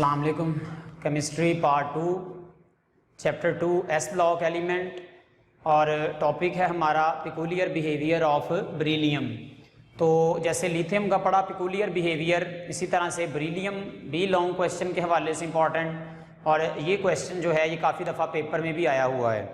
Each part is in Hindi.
अस्सलाम वालेकुम। Chemistry part 2 chapter 2 S block element और टॉपिक है हमारा पिकुलियर बिहेवियर ऑफ बेरिलियम। तो जैसे लिथियम का पढ़ा पिकुलियर बिहेवियर, इसी तरह से बेरिलियम भी लॉन्ग क्वेश्चन के हवाले से इम्पॉर्टेंट, और ये क्वेश्चन जो है ये काफ़ी दफ़ा पेपर में भी आया हुआ है।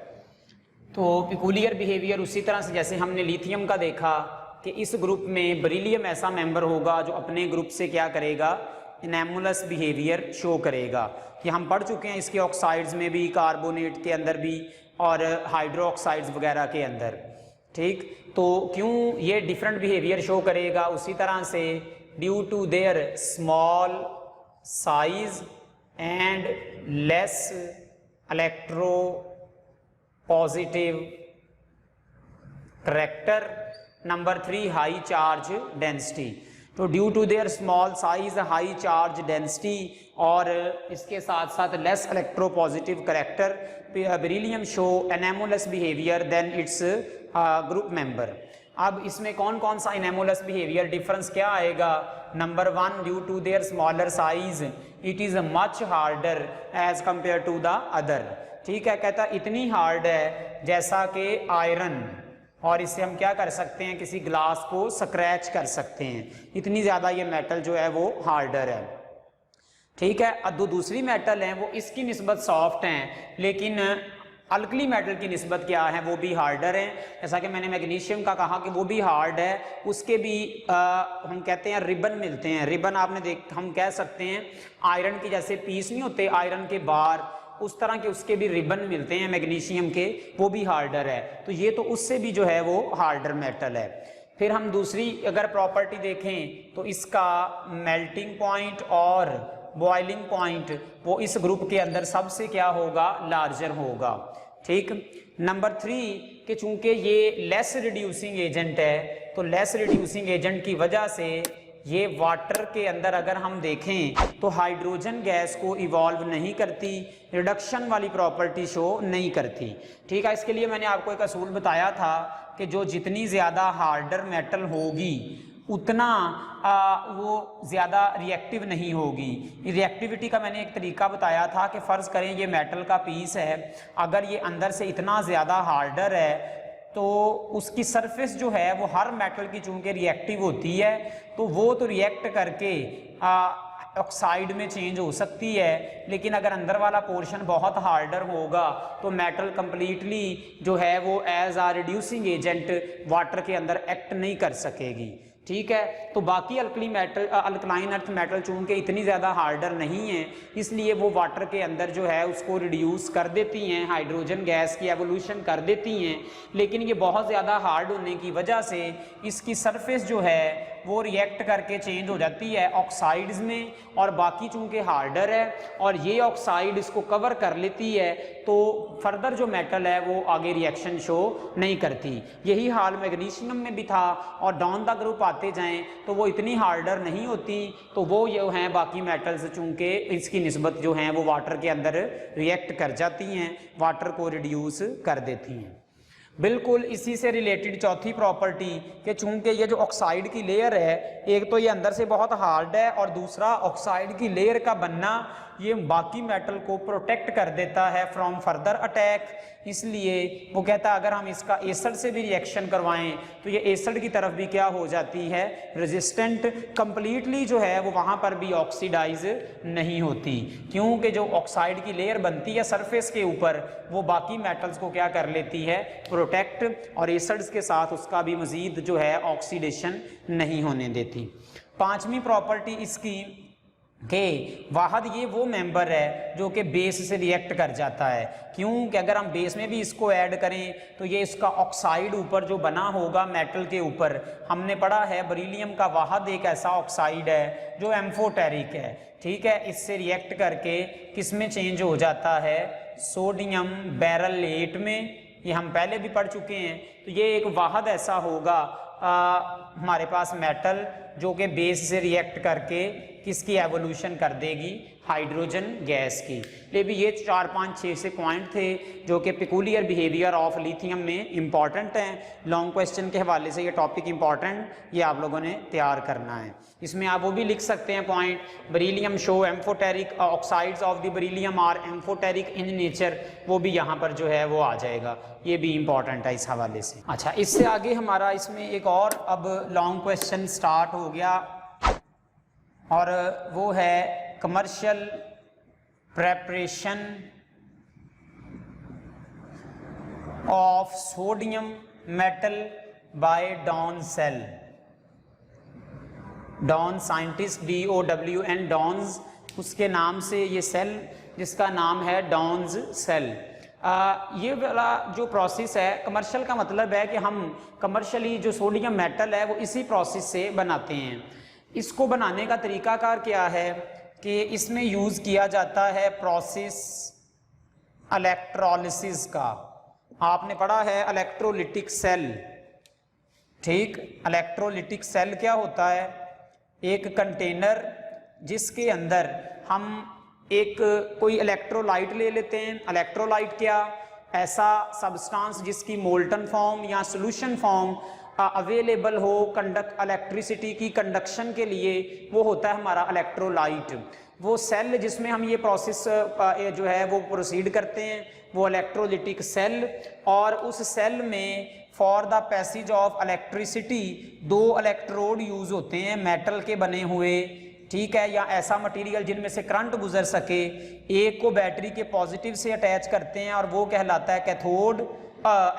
तो पिकुलियर बिहेवियर उसी तरह से जैसे हमने लिथियम का देखा कि इस ग्रुप में बेरिलियम ऐसा मेंबर होगा जो अपने ग्रुप से क्या करेगा, इनेमुलस बिहेवियर शो करेगा। कि हम पढ़ चुके हैं इसके ऑक्साइड्स में भी, कार्बोनेट के अंदर भी और हाइड्रोक्साइड्स वगैरह के अंदर। ठीक, तो क्यों ये डिफरेंट बिहेवियर शो करेगा? उसी तरह से due to their small size and less electropositive character. Number 3 high charge density. तो due to their small size, high charge density और इसके साथ साथ less electropositive character, beryllium show anomalous behaviour than its group member. अब इसमें कौन कौन सा इनेमुलस बिहेवियर डिफरेंस क्या आएगा? Number 1 due to their smaller size it is much harder as compare to the other. ठीक है, कहता इतनी हार्ड है जैसा कि आयरन, और इससे हम क्या कर सकते हैं, किसी ग्लास को स्क्रैच कर सकते हैं। इतनी ज़्यादा ये मेटल जो है वो हार्डर है। ठीक है, अब दूसरी मेटल हैं वो इसकी निस्बत सॉफ्ट हैं, लेकिन अल्कली मेटल की निस्बत क्या है, वो भी हार्डर हैं। जैसा कि मैंने मैग्नीशियम का कहा कि वो भी हार्ड है, उसके भी हम कहते हैं रिबन मिलते हैं। रिबन आपने हम कह सकते हैं आयरन की जैसे पीस नहीं होते आयरन के बार, उस तरह के उसके भी रिबन मिलते हैं मैग्नीशियम के, वो भी हार्डर है। तो ये तो उससे भी जो है वो हार्डर मेटल है। फिर हम दूसरी अगर प्रॉपर्टी देखें तो इसका मेल्टिंग पॉइंट और बॉइलिंग पॉइंट वो इस ग्रुप के अंदर सबसे क्या होगा, लार्जर होगा। ठीक, नंबर 3 कि चूंकि ये लेस रिड्यूसिंग एजेंट है, तो लेस रिड्यूसिंग एजेंट की वजह से ये वाटर के अंदर अगर हम देखें तो हाइड्रोजन गैस को इवॉल्व नहीं करती, रिडक्शन वाली प्रॉपर्टी शो नहीं करती। ठीक है, इसके लिए मैंने आपको एक असूल बताया था कि जो जितनी ज़्यादा हार्डर मेटल होगी उतना वो ज़्यादा रिएक्टिव नहीं होगी। रिएक्टिविटी का मैंने एक तरीका बताया था कि फ़र्ज़ करें ये मेटल का पीस है, अगर ये अंदर से इतना ज़्यादा हार्डर है तो उसकी सरफेस जो है वो हर मेटल की चूंकि रिएक्टिव होती है, तो वो तो रिएक्ट करके ऑक्साइड में चेंज हो सकती है, लेकिन अगर अंदर वाला पोर्शन बहुत हार्डर होगा तो मेटल कंप्लीटली जो है वो एज आ रिड्यूसिंग एजेंट वाटर के अंदर एक्ट नहीं कर सकेगी। ठीक है, तो बाकी alkali metal alkaline earth metal चूंकि इतनी ज़्यादा हार्डर नहीं है, इसलिए वो वाटर के अंदर जो है उसको रिड्यूस कर देती हैं, हाइड्रोजन गैस की एवोल्यूशन कर देती हैं। लेकिन ये बहुत ज़्यादा हार्ड होने की वजह से इसकी सरफेस जो है वो रिएक्ट करके चेंज हो जाती है ऑक्साइड्स में, और बाकी चूंकि हार्डर है और ये ऑक्साइड इसको कवर कर लेती है, तो फर्दर जो मेटल है वो आगे रिएक्शन शो नहीं करती। यही हाल मैग्नीशियम में भी था, और डाउन द ग्रुप आते जाएं तो वो इतनी हार्डर नहीं होती, तो वो जो हैं बाकी मेटल्स चूंकि इसकी निस्बत जो हैं वो वाटर के अंदर रिएक्ट कर जाती हैं, वाटर को रिड्यूस कर देती हैं। बिल्कुल इसी से रिलेटेड चौथी प्रॉपर्टी कि चूंकि ये जो ऑक्साइड की लेयर है, एक तो ये अंदर से बहुत हार्ड है और दूसरा ऑक्साइड की लेयर का बनना ये बाकी मेटल को प्रोटेक्ट कर देता है फ्रॉम फर्दर अटैक। इसलिए वो कहता है अगर हम इसका एसिड से भी रिएक्शन करवाएं तो ये एसिड की तरफ भी क्या हो जाती है, रेजिस्टेंट, कंप्लीटली जो है वो वहाँ पर भी ऑक्सीडाइज नहीं होती, क्योंकि जो ऑक्साइड की लेयर बनती है सरफेस के ऊपर वो बाकी मेटल्स को क्या कर लेती है, प्रोटेक्ट, और एसिड्स के साथ उसका भी मजीद जो है ऑक्सीडेशन नहीं होने देती। पांचवी प्रॉपर्टी इसकी कि वाहद ये वो मेंबर है जो कि बेस से रिएक्ट कर जाता है। क्यों कि अगर हम बेस में भी इसको ऐड करें तो ये इसका ऑक्साइड ऊपर जो बना होगा मेटल के ऊपर, हमने पढ़ा है बेरिलियम का वाहद एक ऐसा ऑक्साइड है जो एम्फोटेरिक है। ठीक है, इससे रिएक्ट करके किस में चेंज हो जाता है, सोडियम बेरिलेट में। ये हम पहले भी पढ़ चुके हैं। तो ये एक वाहद ऐसा होगा हमारे पास मेटल जो कि बेस से रिएक्ट करके किसकी एवोल्यूशन कर देगी, हाइड्रोजन गैस की। ले भी ये 4 5 6 से पॉइंट थे जो कि पेकुलियर बिहेवियर ऑफ लिथियम में इंपॉर्टेंट हैं। लॉन्ग क्वेश्चन के हवाले से ये टॉपिक इंपॉर्टेंट, ये आप लोगों ने तैयार करना है। इसमें आप वो भी लिख सकते हैं point, beryllium show amphoteric oxides of the beryllium are amphoteric in nature, वो भी यहाँ पर जो है वो आ जाएगा, ये भी इंपॉर्टेंट है इस हवाले से। अच्छा, इससे आगे हमारा इसमें एक और अब लॉन्ग क्वेश्चन स्टार्ट हो गया और वो है commercial preparation of sodium metal by Down cell. Down scientist DOWN, Down's उसके नाम से ये सेल जिसका नाम है डॉन्स सेल। ये वाला जो प्रोसेस है, कमर्शियल का मतलब है कि हम कमर्शियली जो सोडियम मेटल है वो इसी प्रोसेस से बनाते हैं। इसको बनाने का तरीकाकार क्या है कि इसमें यूज़ किया जाता है प्रोसेस इलेक्ट्रोलिसिस का। आपने पढ़ा है इलेक्ट्रोलिटिक सेल, ठीक। इलेक्ट्रोलिटिक सेल क्या होता है, एक कंटेनर जिसके अंदर हम एक कोई इलेक्ट्रोलाइट ले लेते हैं। इलेक्ट्रोलाइट क्या, ऐसा सब्सटेंस जिसकी मोल्टन फॉर्म या सॉल्यूशन फॉर्म अवेलेबल हो कंडक्ट इलेक्ट्रिसिटी की कंडक्शन के लिए, वो होता है हमारा इलेक्ट्रोलाइट। वो सेल जिसमें हम ये प्रोसेस जो है वो प्रोसीड करते हैं वो इलेक्ट्रोलिटिक सेल। और उस सेल में for the passage of electricity 2 electrode use होते हैं मेटल के बने हुए, ठीक है, या ऐसा मटेरियल जिनमें से करंट गुजर सके। एक को बैटरी के पॉजिटिव से अटैच करते हैं और वो कहलाता है कैथोड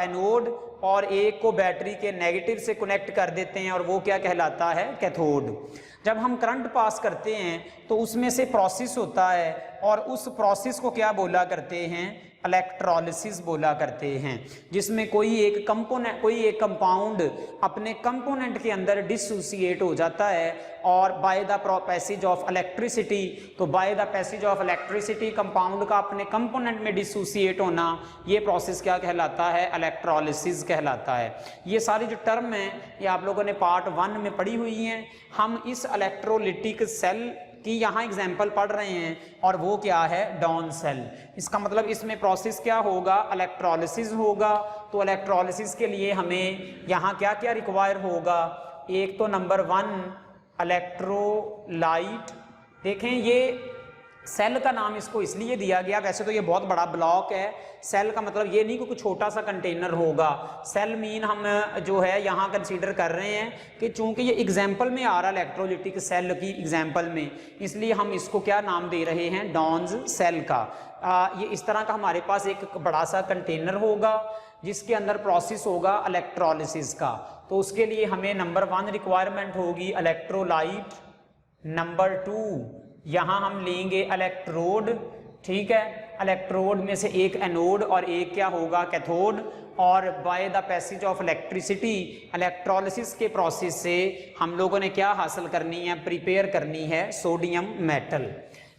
एनोड, और एक को बैटरी के नेगेटिव से कनेक्ट कर देते हैं और वो क्या कहलाता है, कैथोड। जब हम करंट पास करते हैं तो उसमें से प्रोसेस होता है और उस प्रोसेस को क्या बोला करते हैं, इलेक्ट्रोलिसिस बोला करते हैं, जिसमें कोई एक कंपोनेंट, कोई एक कंपाउंड अपने कंपोनेंट के अंदर डिसोसिएट हो जाता है और by the passage of electricity. तो by the passage of electricity compound का अपने कंपोनेंट में डिसोसिएट होना, ये प्रोसेस क्या कहलाता है, इलेक्ट्रोलिसिस कहलाता है। ये सारी जो टर्म है ये आप लोगों ने पार्ट 1 में पढ़ी हुई हैं। हम इस इलेक्ट्रोलिटिक सेल की यहाँ एग्जाम्पल पढ़ रहे हैं और वो क्या है, डॉन सेल। इसका मतलब इसमें प्रोसेस क्या होगा, इलेक्ट्रोलिसिस होगा। तो इलेक्ट्रोलिसिस के लिए हमें यहाँ क्या क्या रिक्वायर होगा, एक तो नंबर 1 इलेक्ट्रोलाइट। देखें ये सेल का नाम इसको इसलिए दिया गया, वैसे तो ये बहुत बड़ा ब्लॉक है। सेल का मतलब ये नहीं कि कुछ छोटा सा कंटेनर होगा। सेल मीन हम जो है यहाँ कंसीडर कर रहे हैं कि चूंकि ये एग्जाम्पल में आ रहा है इलेक्ट्रोलिटिक सेल की एग्जाम्पल में, इसलिए हम इसको क्या नाम दे रहे हैं, डॉन्स सेल का। ये इस तरह का हमारे पास एक बड़ा सा कंटेनर होगा जिसके अंदर प्रोसेस होगा इलेक्ट्रोलिसिस का। तो उसके लिए हमें नंबर 1 रिक्वायरमेंट होगी इलेक्ट्रोलाइट। नंबर 2 यहाँ हम लेंगे इलेक्ट्रोड, ठीक है। इलेक्ट्रोड में से एक एनोड और एक क्या होगा, कैथोड। और by the passage of electricity, electrolysis के प्रोसेस से हम लोगों ने क्या हासिल करनी है, प्रिपेयर करनी है सोडियम मेटल।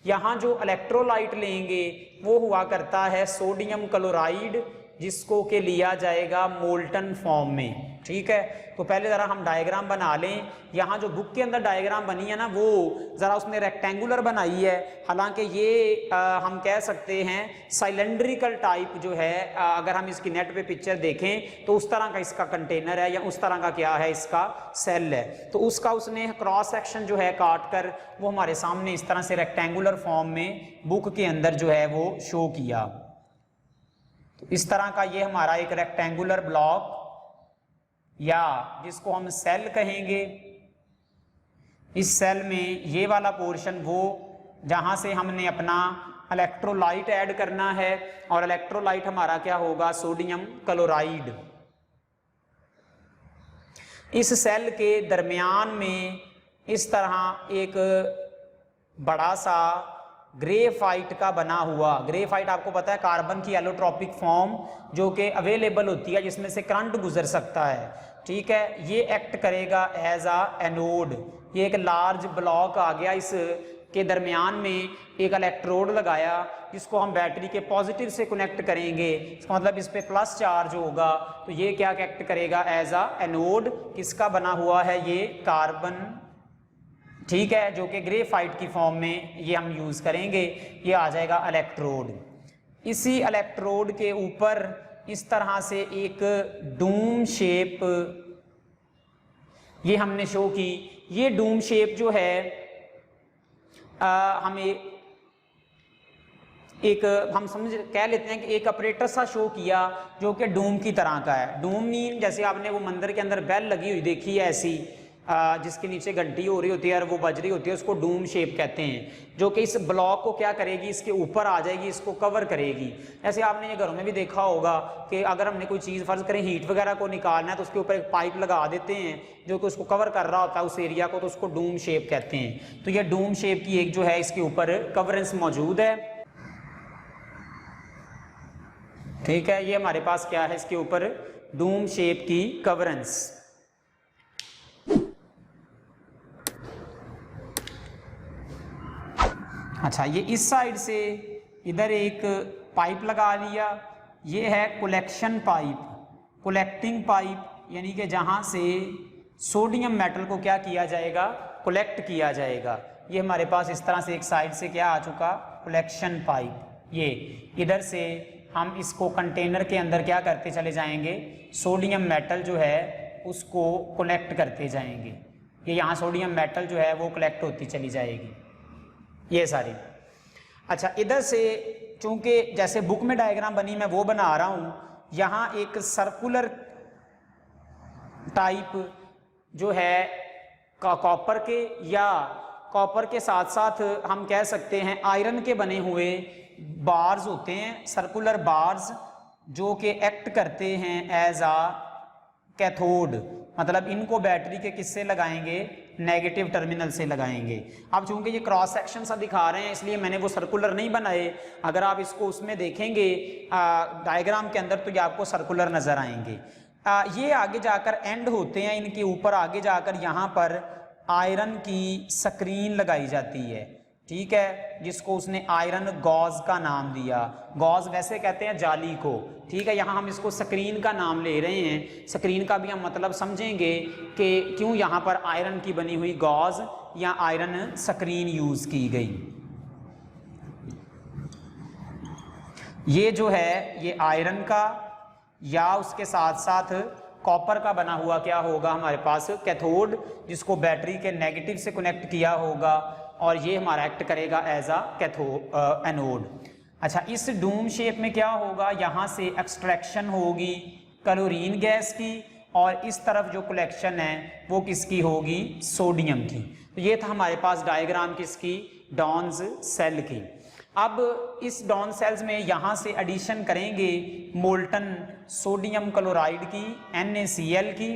यहाँ जो इलेक्ट्रोलाइट लेंगे वो हुआ करता है सोडियम क्लोराइड, जिसको के लिया जाएगा मोल्टन फॉर्म में, ठीक है। तो पहले ज़रा हम डायग्राम बना लें। यहाँ जो बुक के अंदर डायग्राम बनी है ना, वो ज़रा उसने रेक्टेंगुलर बनाई है, हालांकि ये हम कह सकते हैं साइलेंड्रिकल टाइप जो है। अगर हम इसकी नेट पे पिक्चर देखें तो उस तरह का इसका कंटेनर है या उस तरह का क्या है, इसका सेल है। तो उसका उसने क्रॉस सेक्शन जो है काट कर वो हमारे सामने इस तरह से रेक्टेंगुलर फॉर्म में बुक के अंदर जो है वो शो किया। तो इस तरह का ये हमारा एक रेक्टेंगुलर ब्लॉक या जिसको हम सेल कहेंगे। इस सेल में ये वाला पोर्शन वो जहां से हमने अपना इलेक्ट्रोलाइट ऐड करना है, और इलेक्ट्रोलाइट हमारा क्या होगा, सोडियम क्लोराइड। इस सेल के दरमियान में इस तरह एक बड़ा सा ग्रेफाइट का बना हुआ, ग्रेफाइट आपको पता है कार्बन की एलोट्रोपिक फॉर्म जो कि अवेलेबल होती है, जिसमें से करंट गुजर सकता है, ठीक है। ये एक्ट करेगा एज आ एनोड। ये एक लार्ज ब्लॉक आ गया, इस के दरमियान में एक इलेक्ट्रोड लगाया जिसको हम बैटरी के पॉजिटिव से कनेक्ट करेंगे। इसका मतलब इस पे प्लस चार्ज होगा, तो ये क्या एक्ट करेगा एज आ एनोड। किसका बना हुआ है, ये कार्बन ठीक है, जो कि ग्रेफाइट की फॉर्म में ये हम यूज़ करेंगे। ये आ जाएगा इलेक्ट्रोड। इसी इलेक्ट्रोड के ऊपर इस तरह से एक डूम शेप ये हमने शो की। ये डूम शेप जो है हमें हम समझ कह लेते हैं कि एक ऑपरेटर सा शो किया जो कि डूम की तरह का है। डूम मीन जैसे आपने वो मंदिर के अंदर बेल लगी हुई देखी है ऐसी, जिसके नीचे घंटी हो रही होती है और वो बज रही होती है, उसको डूम शेप कहते हैं, जो कि इस ब्लॉक को क्या करेगी, इसके ऊपर आ जाएगी, इसको कवर करेगी। ऐसे आपने ये घरों में भी देखा होगा कि अगर हमने कोई चीज़ फर्ज करें हीट वगैरह को निकालना है तो उसके ऊपर एक पाइप लगा देते हैं जो कि उसको कवर कर रहा होता है उस एरिया को, तो उसको डूम शेप कहते हैं। तो ये डूम शेप की एक जो है इसके ऊपर कवरेंस मौजूद है। ठीक है, ये हमारे पास क्या है, इसके ऊपर डूम शेप की कवरेंस। अच्छा, ये इस साइड से इधर एक पाइप लगा लिया। ये है कलेक्शन पाइप, कलेक्टिंग पाइप, यानी कि जहाँ से सोडियम मेटल को क्या किया जाएगा, कलेक्ट किया जाएगा। ये हमारे पास इस तरह से एक साइड से क्या आ चुका, कलेक्शन पाइप। ये इधर से हम इसको कंटेनर के अंदर क्या करते चले जाएंगे, सोडियम मेटल जो है उसको कलेक्ट करते जाएंगे। ये यहाँ सोडियम मेटल जो है वो कलेक्ट होती चली जाएगी, ये सारी। अच्छा, इधर से चूंकि जैसे बुक में डायग्राम बनी मैं वो बना रहा हूँ, यहाँ एक सर्कुलर टाइप जो है कॉपर के, या कॉपर के साथ साथ हम कह सकते हैं आयरन के बने हुए बार्स होते हैं, सर्कुलर बार्स, जो कि एक्ट करते हैं एज आ कैथोड। मतलब इनको बैटरी के किससे लगाएंगे, नेगेटिव टर्मिनल से लगाएंगे। अब चूंकि ये क्रॉस सेक्शन सा दिखा रहे हैं इसलिए मैंने वो सर्कुलर नहीं बनाए। अगर आप इसको उसमें देखेंगे डायग्राम के अंदर तो ये आपको सर्कुलर नजर आएंगे। ये आगे जाकर एंड होते हैं, इनके ऊपर आगे जाकर यहाँ पर आयरन की स्क्रीन लगाई जाती है। ठीक है, जिसको उसने आयरन गॉज का नाम दिया। गॉज वैसे कहते हैं जाली को, ठीक है, यहाँ हम इसको स्क्रीन का नाम ले रहे हैं। स्क्रीन का भी हम मतलब समझेंगे कि क्यों यहाँ पर आयरन की बनी हुई गॉज या आयरन स्क्रीन यूज की गई। ये जो है ये आयरन का या उसके साथ साथ कॉपर का बना हुआ क्या होगा हमारे पास, कैथोड, जिसको बैटरी के नेगेटिव से कनेक्ट किया होगा, और ये हमारा एक्ट करेगा एज आ एनोड। अच्छा, इस डूम शेप में क्या होगा, यहाँ से एक्सट्रैक्शन होगी क्लोरीन गैस की, और इस तरफ जो कलेक्शन है वो किसकी होगी, सोडियम की। तो ये था हमारे पास डायग्राम किसकी, डॉन्स सेल की। अब इस डॉन सेल्स में यहाँ से एडिशन करेंगे मोल्टन सोडियम क्लोराइड की, NaCl की।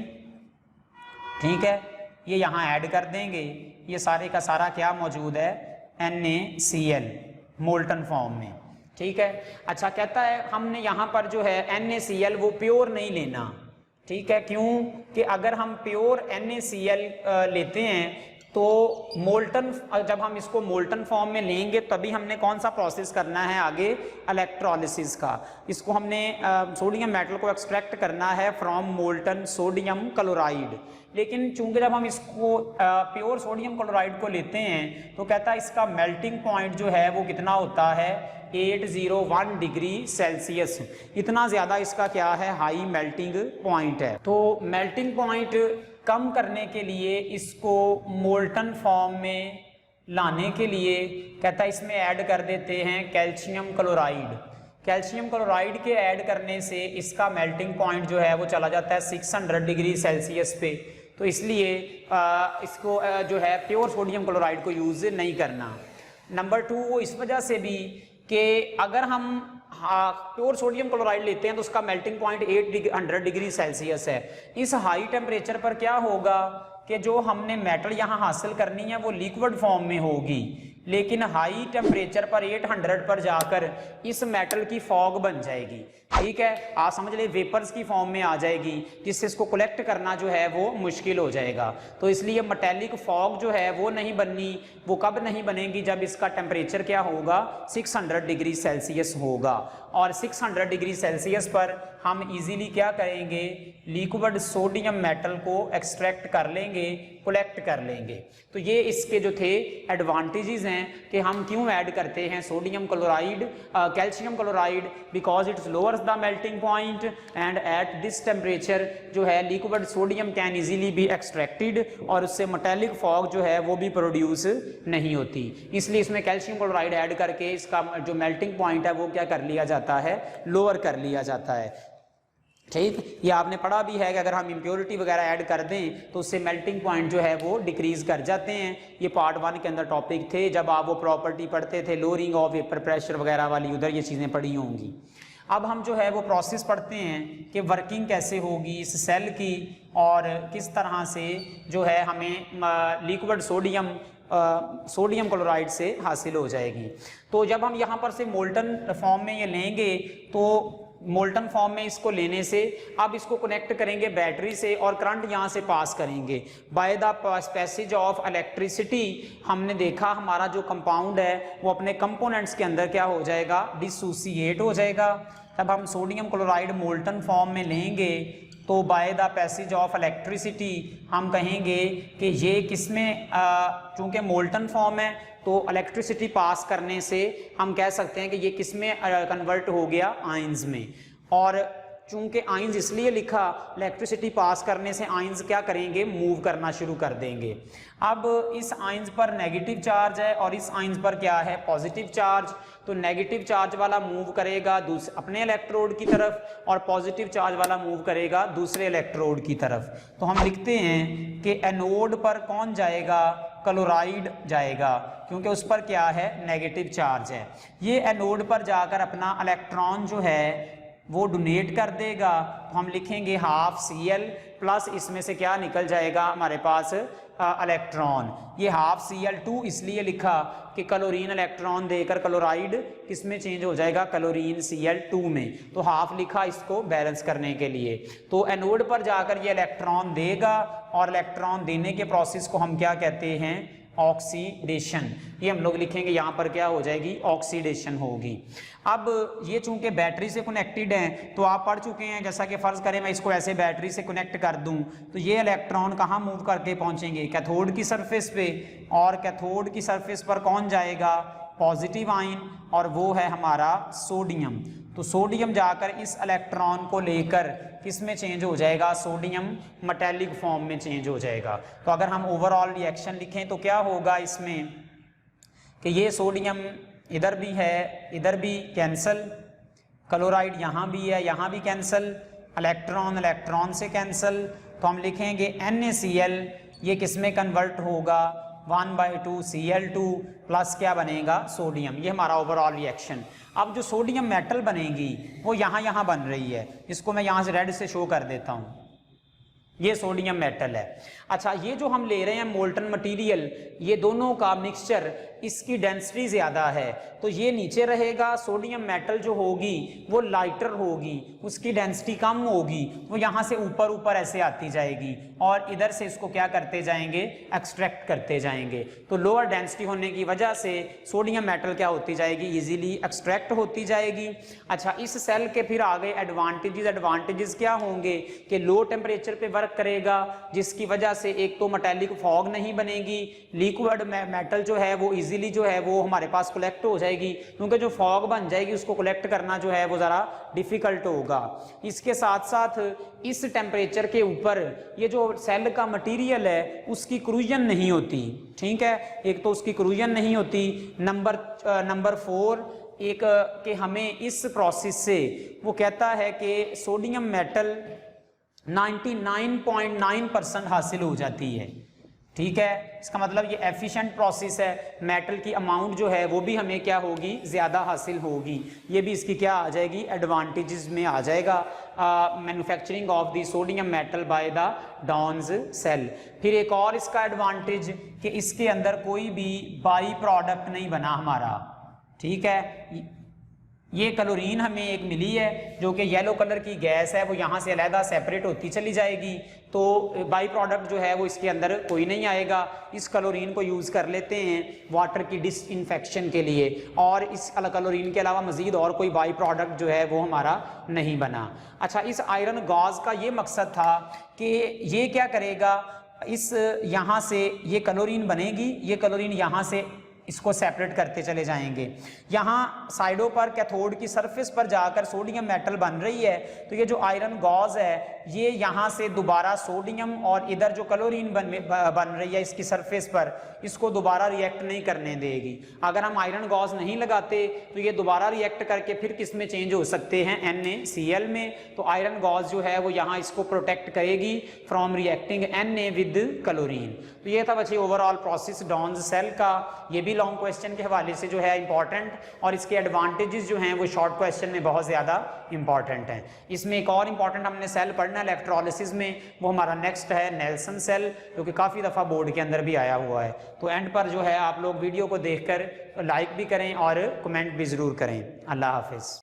ठीक है, ये यहाँ ऐड कर देंगे। ये सारे का सारा क्या मौजूद है, NaCl मोल्टन फॉर्म में। ठीक है, अच्छा कहता है हमने यहाँ पर जो है NaCl वो प्योर नहीं लेना। ठीक है, क्यों कि अगर हम प्योर NaCl लेते हैं तो मोल्टन, जब हम इसको मोल्टन फॉर्म में लेंगे तभी हमने कौन सा प्रोसेस करना है आगे, इलेक्ट्रोलिसिस का। इसको हमने सोडियम मेटल को एक्सट्रैक्ट करना है फ्रॉम मोल्टन सोडियम क्लोराइड। लेकिन चूंकि जब हम इसको प्योर सोडियम क्लोराइड को लेते हैं तो कहता है इसका मेल्टिंग पॉइंट जो है वो कितना होता है, 801 डिग्री सेल्सियस। इतना ज़्यादा इसका क्या है, हाई मेल्टिंग पॉइंट है। तो मेल्टिंग पॉइंट कम करने के लिए इसको मोल्टन फॉर्म में लाने के लिए कहता है इसमें ऐड कर देते हैं कैल्शियम क्लोराइड। कैल्शियम क्लोराइड के ऐड करने से इसका मेल्टिंग पॉइंट जो है वो चला जाता है 600 डिग्री सेल्सियस पे। तो इसलिए इसको जो है प्योर सोडियम क्लोराइड को यूज़ नहीं करना। नंबर 2 वो इस वजह से भी कि अगर हम प्योर सोडियम क्लोराइड लेते हैं तो उसका मेल्टिंग पॉइंट 800 डिग्री सेल्सियस है। इस हाई टेम्परेचर पर क्या होगा कि जो हमने मेटल यहाँ हासिल करनी है वो लिक्विड फॉर्म में होगी, लेकिन हाई टेम्परेचर पर 800 पर जाकर इस मेटल की फॉग बन जाएगी। ठीक है, आप समझ ले वेपर्स की फॉर्म में आ जाएगी, जिससे इसको कलेक्ट करना जो है वो मुश्किल हो जाएगा। तो इसलिए मेटेलिक फॉग जो है वो नहीं बननी। वो कब नहीं बनेगी, जब इसका टेम्परेचर क्या होगा, 600 डिग्री सेल्सियस होगा। और 600 डिग्री सेल्सियस पर हम इजीली क्या करेंगे, लिक्विड सोडियम मेटल को एक्सट्रैक्ट कर लेंगे, कलेक्ट कर लेंगे। तो ये इसके जो थे एडवांटेजेस हैं कि हम क्यों ऐड करते हैं sodium chloride, calcium chloride, because it's lowers the melting point and at this temperature जो है liquid sodium can easily be extracted और उससे मेटेलिक फॉग जो है वो भी प्रोड्यूस नहीं होती। इसलिए इसमें कैल्शियम क्लोराइड ऐड करके इसका जो मेल्टिंग पॉइंट है वो क्या कर लिया जाता है, लोअर कर लिया जाता है। ठीक, ये आपने पढ़ा भी है कि अगर हम इम्प्योरिटी वगैरह ऐड कर दें तो उससे मेल्टिंग पॉइंट जो है वो डिक्रीज कर जाते हैं। ये पार्ट 1 के अंदर टॉपिक थे, जब आप वो प्रॉपर्टी पढ़ते थे लोअरिंग ऑफ वेपर प्रेशर वगैरह वाली, उधर ये चीज़ें पढ़ी होंगी। अब हम जो है वो प्रोसेस पढ़ते हैं कि वर्किंग कैसे होगी इस सेल की और किस तरह से जो है हमें लिक्विड सोडियम क्लोराइड से हासिल हो जाएगी। तो जब हम यहाँ पर से मोल्टन फॉर्म में ये लेंगे तो मोल्टन फॉर्म में इसको लेने से अब इसको कनेक्ट करेंगे बैटरी से और करंट यहाँ से पास करेंगे bye the passage of electricity. हमने देखा हमारा जो कंपाउंड है वो अपने कंपोनेंट्स के अंदर क्या हो जाएगा, डिसोसिएट हो जाएगा। तब हम सोडियम क्लोराइड मोल्टन फॉर्म में लेंगे तो by the passage of electricity हम कहेंगे कि ये किसमें, चूँकि मोल्टन फॉर्म है तो इलेक्ट्रिसिटी पास करने से हम कह सकते हैं कि ये किस में कन्वर्ट हो गया, आयंस में। और चूंकि आयंस इसलिए लिखा, इलेक्ट्रिसिटी पास करने से आयंस क्या करेंगे, मूव करना शुरू कर देंगे। अब इस आयंस पर नेगेटिव चार्ज है और इस आयंस पर क्या है, पॉजिटिव चार्ज। तो नेगेटिव चार्ज वाला मूव करेगा अपने इलेक्ट्रोड की तरफ और पॉजिटिव चार्ज वाला मूव करेगा दूसरे इलेक्ट्रोड की तरफ। तो हम लिखते हैं कि एनोड पर कौन जाएगा, क्लोराइड जाएगा, क्योंकि उस पर क्या है, नेगेटिव चार्ज है। ये एनोड पर जाकर अपना इलेक्ट्रॉन जो है वो डोनेट कर देगा। तो हम लिखेंगे हाफ Cl प्लस इसमें से क्या निकल जाएगा हमारे पास, इलेक्ट्रॉन। ये हाफ Cl2 इसलिए लिखा कि क्लोरीन इलेक्ट्रॉन देकर क्लोराइड किस में चेंज हो जाएगा, क्लोरीन Cl2 में। तो हाफ लिखा इसको बैलेंस करने के लिए। तो एनोड पर जाकर ये इलेक्ट्रॉन देगा और इलेक्ट्रॉन देने के प्रोसेस को हम क्या कहते हैं, ऑक्सीडेशन। ये हम लोग लिखेंगे यहाँ पर क्या हो जाएगी, ऑक्सीडेशन होगी। अब ये चूंकि बैटरी से कनेक्टेड हैं तो आप पढ़ चुके हैं, जैसा कि फर्ज करें मैं इसको ऐसे बैटरी से कनेक्ट कर दूं तो ये इलेक्ट्रॉन कहाँ मूव करके पहुंचेंगे, कैथोड की सरफेस पे। और कैथोड की सरफेस पर कौन जाएगा, पॉजिटिव आयन, और वो है हमारा सोडियम। तो सोडियम जाकर इस इलेक्ट्रॉन को लेकर किस में चेंज हो जाएगा, सोडियम मेटेलिक फॉर्म में चेंज हो जाएगा। तो अगर हम ओवरऑल रिएक्शन लिखें तो क्या होगा इसमें कि ये सोडियम इधर भी है, इधर भी कैंसल, क्लोराइड यहाँ भी है, यहाँ भी कैंसल, इलेक्ट्रॉन से कैंसल। तो हम लिखेंगे NaCl, ये किस में कन्वर्ट होगा, 1/2 Cl2 प्लस क्या बनेगा, सोडियम। ये हमारा ओवरऑल रिएक्शन। अब जो सोडियम मेटल बनेगी वो यहाँ बन रही है, इसको मैं यहाँ से रेड से शो कर देता हूँ, ये सोडियम मेटल है। अच्छा, ये जो हम ले रहे हैं मोल्टन मटेरियल, ये दोनों का मिक्सचर, इसकी डेंसिटी ज़्यादा है तो ये नीचे रहेगा। सोडियम मेटल जो होगी वो लाइटर होगी, उसकी डेंसिटी कम होगी, वो यहाँ से ऊपर ऐसे आती जाएगी और इधर से इसको क्या करते जाएंगे, एक्सट्रैक्ट करते जाएंगे। तो लोअर डेंसिटी होने की वजह से सोडियम मेटल क्या होती जाएगी, इजीली एक्सट्रैक्ट होती जाएगी। अच्छा, इस सेल के फिर आगे एडवांटेजेस क्या होंगे कि लो टेम्परेचर पे वर्क करेगा, जिसकी वजह से एक तो मेटेलिक फॉग नहीं बनेगी, लिक्विड मेटल जो है वो इजीली जो है वो हमारे पास कलेक्ट हो जाएगी, क्योंकि जो फॉग बन जाएगी उसको कलेक्ट करना जो है वो ज़रा डिफिकल्ट होगा। इसके साथ साथ इस टेम्परेचर के ऊपर ये जो सेल का मटेरियल है उसकी क्रूजन नहीं होती, ठीक है, एक तो उसकी क्रूजन नहीं होती। नंबर 4 एक कि हमें इस प्रोसेस से वो कहता है कि सोडियम मेटल 99.9% हासिल हो जाती है, ठीक है। इसका मतलब ये एफिशिएंट प्रोसेस है, मेटल की अमाउंट जो है वो भी हमें क्या होगी, ज़्यादा हासिल होगी। ये भी इसकी क्या आ जाएगी, एडवांटेजेस में आ जाएगा, manufacturing of the sodium metal by the Down's cell. फिर एक और इसका एडवांटेज कि इसके अंदर कोई भी बाई प्रोडक्ट नहीं बना हमारा, ठीक है। ये क्लोरीन हमें एक मिली है जो कि येलो कलर की गैस है, वो यहाँ से अलहदा सेपरेट होती चली जाएगी, तो बाई प्रोडक्ट जो है वो इसके अंदर कोई नहीं आएगा। इस क्लोरीन को यूज़ कर लेते हैं वाटर की डिसइंफेक्शन के लिए, और इस क्लोरीन के अलावा मज़ीद और कोई बाई प्रोडक्ट जो है वो हमारा नहीं बना। अच्छा, इस आयरन गॉज का ये मकसद था कि ये क्या करेगा, इस यहाँ से ये क्लोरीन बनेगी, ये क्लोरीन यहाँ से इसको सेपरेट करते चले जाएंगे। यहाँ साइडों पर कैथोड की सरफेस पर जाकर सोडियम मेटल बन रही है, तो ये जो आयरन गॉज है ये यहाँ से दोबारा सोडियम और इधर जो क्लोरीन बन रही है इसकी सरफेस पर, इसको दोबारा रिएक्ट नहीं करने देगी। अगर हम आयरन गॉज नहीं लगाते तो ये दोबारा रिएक्ट करके फिर किस में चेंज हो सकते हैं, NaCl में। तो आयरन गॉज जो है वो यहाँ इसको प्रोटेक्ट करेगी from reacting Na with chlorine. तो ये था बच्चे ओवरऑल प्रोसेस डॉन्स सेल का। ये भी लॉन्ग क्वेश्चन के हवाले से जो है इंपॉर्टेंट, और इसके एडवांटेजेस जो हैं वो शॉर्ट क्वेश्चन में बहुत ज़्यादा इंपॉर्टेंट हैं। इसमें एक और इंपॉर्टेंट हमने सेल पढ़ना इलेक्ट्रोलिसिस में, वो हमारा नेक्स्ट है नेल्सन सेल, जो कि काफ़ी दफ़ा बोर्ड के अंदर भी आया हुआ है। तो एंड पर जो है आप लोग वीडियो को देखकर लाइक भी करें और कमेंट भी ज़रूर करें। अल्लाह हाफिज़।